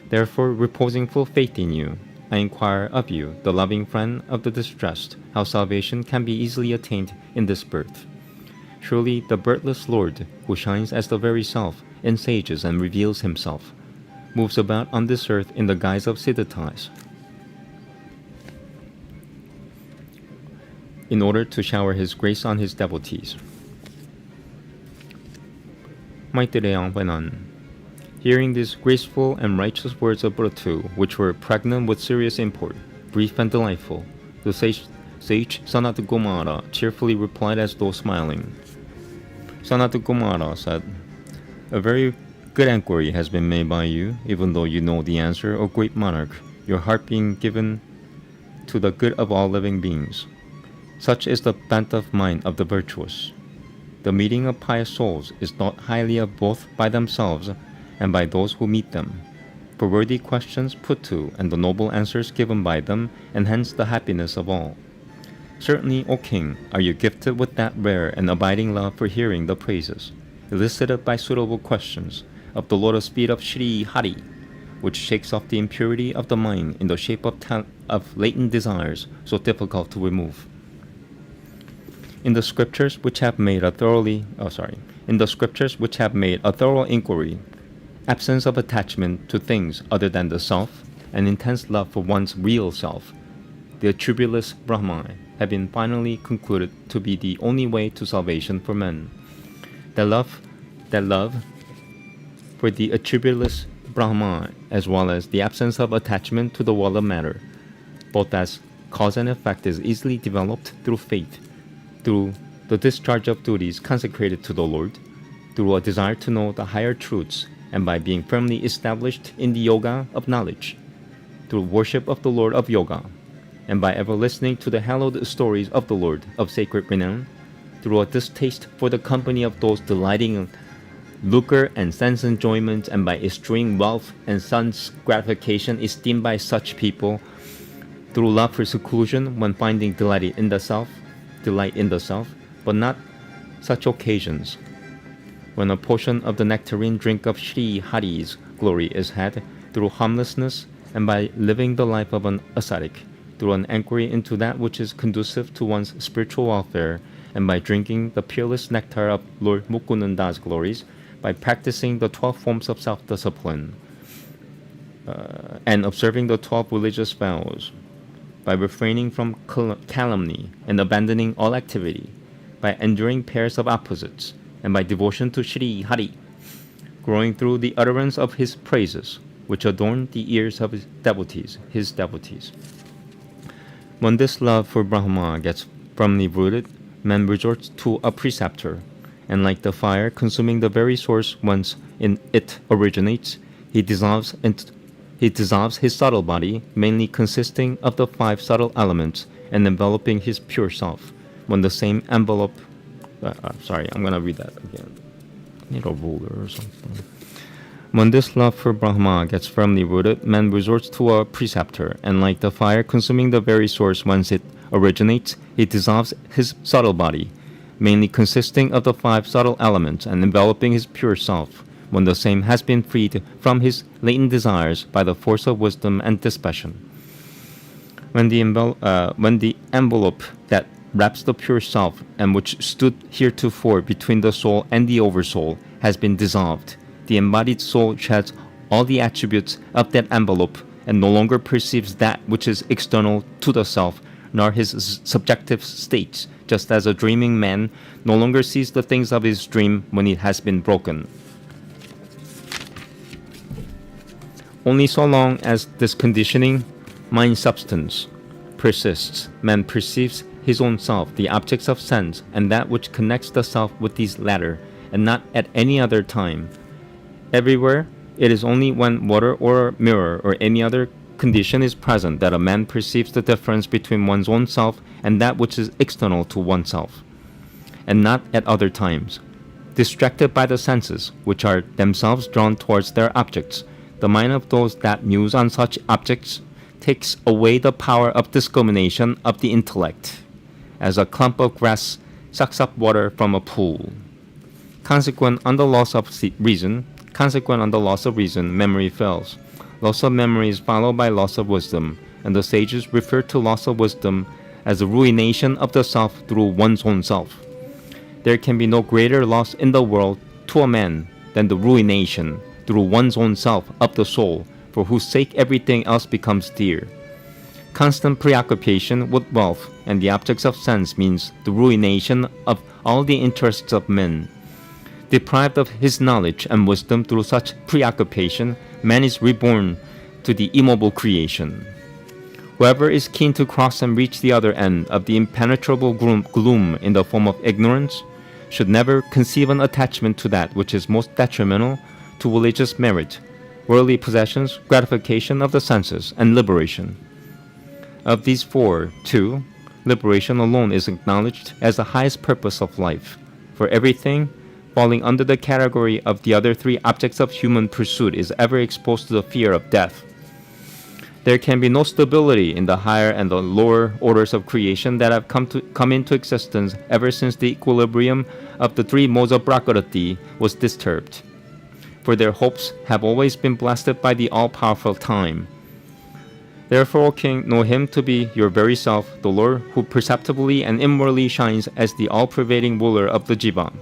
Therefore, reposing full faith in you, I inquire of you, the loving friend of the distressed, how salvation can be easily attained in this birth. Surely the birthless Lord, who shines as the very self in sages and reveals himself, moves about on this earth in the guise of Siddharthas, in order to shower his grace on his devotees. Maitreya went on. Hearing these graceful and righteous words of Buddha, which were pregnant with serious import, brief and delightful, the sage Sanat Kumara cheerfully replied as though smiling. Sanat Kumara said, "A very good inquiry has been made by you, even though you know the answer, O great monarch, your heart being given to the good of all living beings. Such is the bent of mind of the virtuous. The meeting of pious souls is thought highly of both by themselves and by those who meet them, for worthy questions put to and the noble answers given by them enhance the happiness of all. Certainly, O king, are you gifted with that rare and abiding love for hearing the praises, elicited by suitable questions, of the lotus feet of Sri Hari, which shakes off the impurity of the mind in the shape of latent desires so difficult to remove. In the scriptures which have made a thorough inquiry, absence of attachment to things other than the self, and intense love for one's real self, the attributeless Brahman, have been finally concluded to be the only way to salvation for men. That love for the attributeless Brahman, as well as the absence of attachment to the world of matter, both as cause and effect, is easily developed through faith, through the discharge of duties consecrated to the Lord, through a desire to know the higher truths, and by being firmly established in the yoga of knowledge, through worship of the Lord of Yoga, and by ever listening to the hallowed stories of the Lord of sacred renown, through a distaste for the company of those delighting in lucre and sense enjoyment, and by eschewing wealth and sense gratification esteemed by such people, through love for seclusion when finding delight in the self, but not such occasions, when a portion of the nectarine drink of Sri Hari's glory is had, through harmlessness, and by living the life of an ascetic, through an inquiry into that which is conducive to one's spiritual welfare, and by drinking the peerless nectar of Lord Mukunanda's glories, by practicing the 12 forms of self-discipline, and observing the 12 religious vows, by refraining from calumny and abandoning all activity, by enduring pairs of opposites, and by devotion to Sri Hari, growing through the utterance of his praises, which adorn the ears of his devotees. When this love for Brahma gets firmly rooted, man resorts to a preceptor, and like the fire consuming the very source whence in it originates, he dissolves his subtle body, mainly consisting of the 5 subtle elements, and enveloping his pure self. When the same envelope I'm going to read that again. I need a ruler or something. When this love for Brahma gets firmly rooted, man resorts to a preceptor, and like the fire consuming the very source whence it originates, he dissolves his subtle body, mainly consisting of the 5 subtle elements, and enveloping his pure self, when the same has been freed from his latent desires by the force of wisdom and dispassion. When the envelope that wraps the pure self, and which stood heretofore between the soul and the oversoul, has been dissolved. The embodied soul sheds all the attributes of that envelope and no longer perceives that which is external to the self, nor his subjective states, just as a dreaming man no longer sees the things of his dream when it has been broken. Only so long as this conditioning, mind substance, persists, man perceives his own self, the objects of sense, and that which connects the self with these latter, and not at any other time. Everywhere, it is only when water or a mirror or any other condition is present that a man perceives the difference between one's own self and that which is external to oneself, and not at other times. Distracted by the senses, which are themselves drawn towards their objects, the mind of those that muse on such objects takes away the power of discrimination of the intellect, as a clump of grass sucks up water from a pool. Consequent on the loss of reason, memory fails. Loss of memory is followed by loss of wisdom, and the sages refer to loss of wisdom as the ruination of the self through one's own self. There can be no greater loss in the world to a man than the ruination through one's own self of the soul, for whose sake everything else becomes dear. Constant preoccupation with wealth and the objects of sense means the ruination of all the interests of men. Deprived of his knowledge and wisdom through such preoccupation, man is reborn to the immobile creation. Whoever is keen to cross and reach the other end of the impenetrable gloom in the form of ignorance should never conceive an attachment to that which is most detrimental to religious merit, worldly possessions, gratification of the senses, and liberation. Of these four, too, liberation alone is acknowledged as the highest purpose of life, for everything falling under the category of the other three objects of human pursuit is ever exposed to the fear of death. There can be no stability in the higher and the lower orders of creation that have come into existence ever since the equilibrium of the three modes of Prakriti was disturbed, for their hopes have always been blasted by the all-powerful time. Therefore, O king, know him to be your very self, the Lord who perceptibly and immortally shines as the all-pervading ruler of the jiva,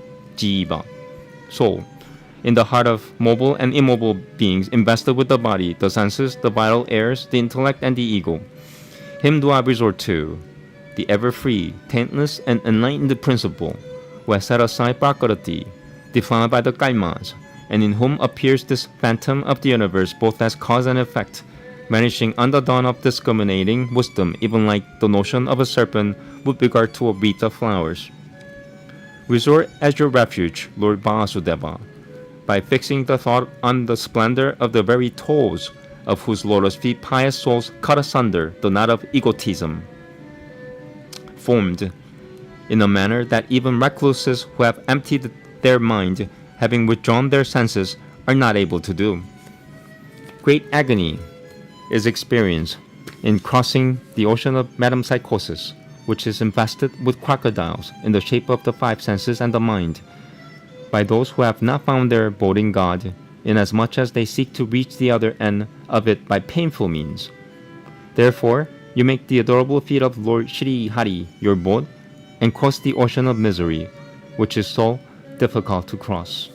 soul, in the heart of mobile and immobile beings invested with the body, the senses, the vital airs, the intellect, and the ego. Him do I resort to, the ever-free, taintless, and enlightened principle, who has set aside Prakriti, defiled by the karmas, and in whom appears this phantom of the universe both as cause and effect, vanishing on the dawn of discriminating wisdom, even like the notion of a serpent with regard to a wreath of flowers. Resort as your refuge, Lord Vasudeva, by fixing the thought on the splendor of the very toes of whose lotus feet pious souls cut asunder the knot of egotism, formed in a manner that even recluses who have emptied their mind, having withdrawn their senses, are not able to do. Great agony is experienced in crossing the ocean of metempsychosis, which is infested with crocodiles in the shape of the five senses and the mind, by those who have not found their abode in God, inasmuch as they seek to reach the other end of it by painful means. Therefore, you make the adorable feet of Lord Shri Hari your abode, and cross the ocean of misery, which is so difficult to cross.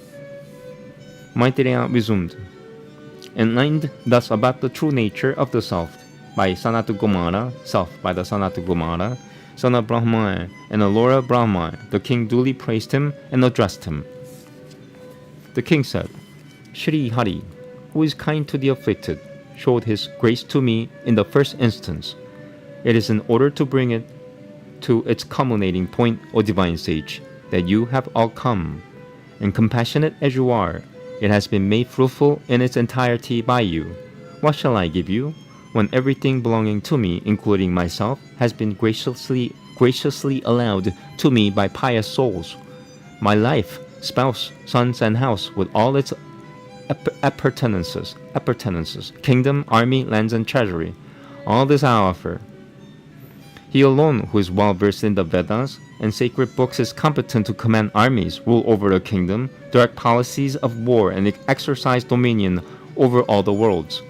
Maitreya resumed, enlightened thus about the true nature of the self by Sanat Kumara, self by the Sanat Kumara, son of Brahma and Alora Brahma, the king duly praised him and addressed him. The king said, Shri Hari, who is kind to the afflicted, showed his grace to me in the first instance. It is in order to bring it to its culminating point, O divine sage, that you have all come, and compassionate as you are, it has been made fruitful in its entirety by you. What shall I give you, when everything belonging to me, including myself, has been graciously allowed to me by pious souls? My life, spouse, sons, and house, with all its appurtenances, kingdom, army, lands, and treasury, all this I offer. He alone, who is well versed in the Vedas and sacred books, is competent to command armies, rule over a kingdom, direct policies of war, and exercise dominion over all the worlds.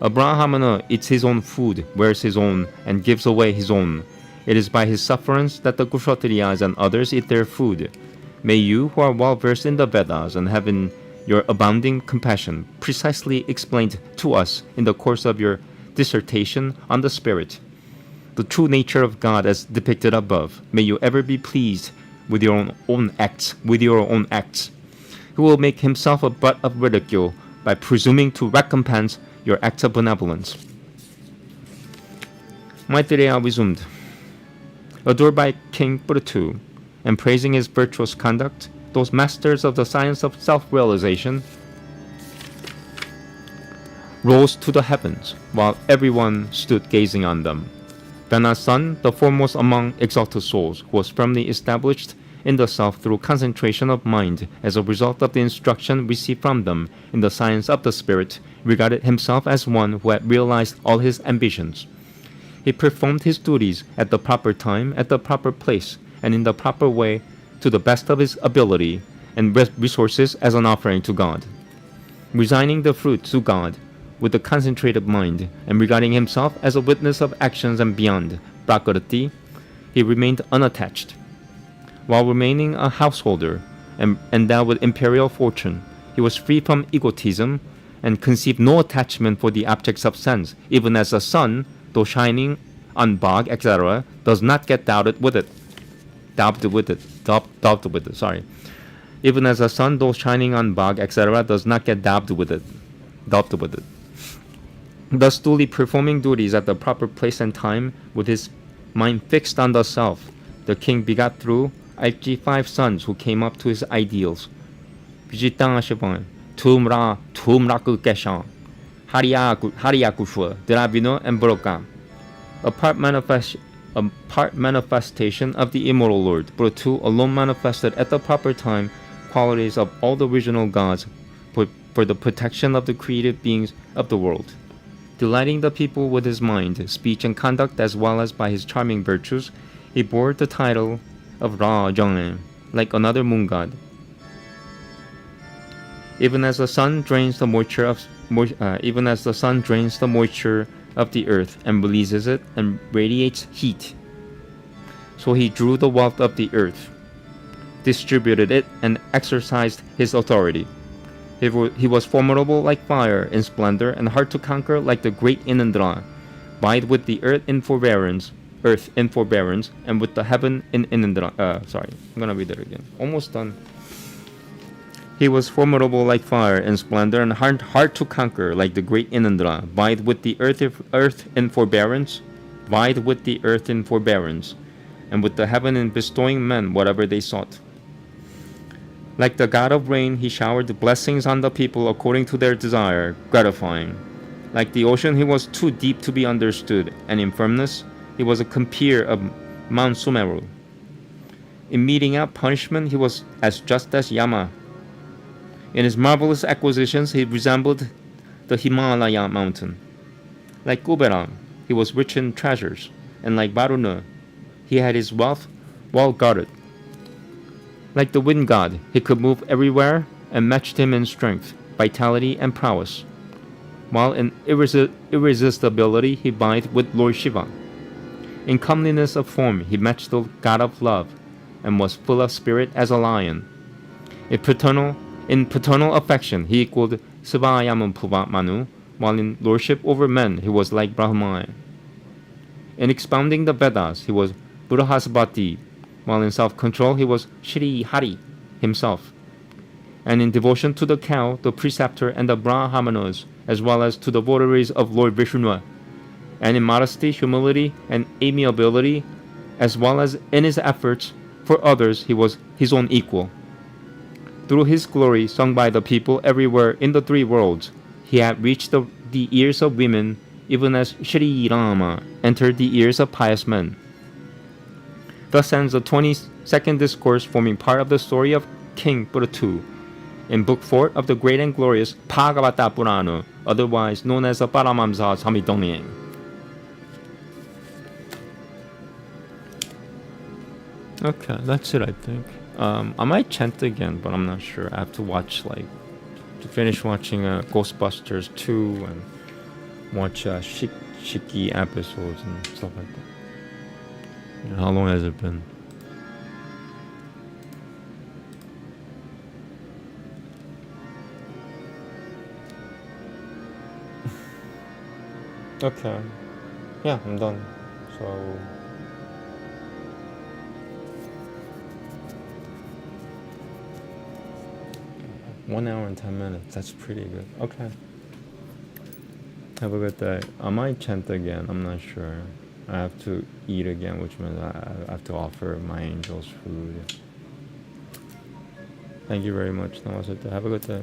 A Brahmana eats his own food, wears his own, and gives away his own, It is by his sufferance that the Kshatriyas and others eat their food. May you, who are well versed in the Vedas and have in your abounding compassion precisely explained to us in the course of your dissertation on the spirit, the true nature of God as depicted above, may you ever be pleased with your own acts, who will make himself a butt of ridicule by presuming to recompense your acts of benevolence. Maitreya resumed. Adored by King Prithu and praising his virtuous conduct, those masters of the science of self-realization rose to the heavens, while everyone stood gazing on them. Vena's son, the foremost among exalted souls, who was firmly established in the self through concentration of mind as a result of the instruction received from them in the science of the spirit, regarded himself as one who had realized all his ambitions. He performed his duties at the proper time, at the proper place, and in the proper way, to the best of his ability and resources as an offering to God. Resigning the fruit to God with a concentrated mind, and regarding himself as a witness of actions and beyond, prakriti, he remained unattached. While remaining a householder and endowed with imperial fortune, he was free from egotism and conceived no attachment for the objects of sense, even as the sun, though shining on bog, etc., does not get daubed with it. Even as the sun, though shining on bog, etc., does not get daubed with it. Thus duly performing duties at the proper place and time, with his mind fixed on the self, the king begot through Alki 5 sons who came up to his ideals. Vijitang Tumra Keshan, Hariyakushwa, Dravino, and Broka. A part manifestation of the immortal Lord, Prithu alone manifested at the proper time qualities of all the original gods for the protection of the created beings of the world. Delighting the people with his mind, speech, and conduct, as well as by his charming virtues, he bore the title of Rajan, like another moon god. Even as the sun drains the moisture of the earth and releases it and radiates heat, so he drew the wealth of the earth, distributed it, and exercised his authority. He was formidable like fire in splendor and hard to conquer like the great Inindra, vied with the earth in forbearance, and with the heaven in Inindra. I'm gonna read it again. Almost done. He was formidable like fire in splendor and hard to conquer like the great Inindra, vied with the earth in forbearance, and with the heaven in bestowing men whatever they sought. Like the god of rain, he showered blessings on the people according to their desire, gratifying. Like the ocean, he was too deep to be understood, and in firmness, he was a compeer of Mount Sumeru. In meting out punishment, he was as just as Yama. In his marvelous acquisitions, he resembled the Himalaya mountain. Like Kubera, he was rich in treasures, and like Varuna, he had his wealth well guarded. Like the wind god, he could move everywhere and matched him in strength, vitality, and prowess. While in irresistibility, he vied with Lord Shiva. In comeliness of form, he matched the god of love, and was full of spirit as a lion. In paternal affection, he equaled Sivayamampuva Manu, while in lordship over men, he was like Brahma. In expounding the Vedas, he was Burhaspati, while in self-control, he was Shri Hari himself. And in devotion to the cow, the preceptor, and the Brahmanas, as well as to the votaries of Lord Vishnu. And in modesty, humility, and amiability, as well as in his efforts for others, he was his own equal. Through his glory, sung by the people everywhere in the 3 worlds, he had reached the ears of women, even as Shri Rama entered the ears of pious men. Thus ends the 22nd discourse forming part of the story of King Prithu in Book 4 of the great and glorious Bhagavata Purana, otherwise known as the Paramamsa Samhita. Okay, that's it, I think. I might chant again, but I'm not sure. I have to finish watching Ghostbusters 2 and watch Shiki episodes and stuff like that. How long has it been? Okay. Yeah, I'm done. So 1 hour and 10 minutes. That's pretty good. Okay. Have a good day. I might chant again. I'm not sure. I have to eat again, which means I have to offer my angels food. Thank you very much. Namaste. Have a good day.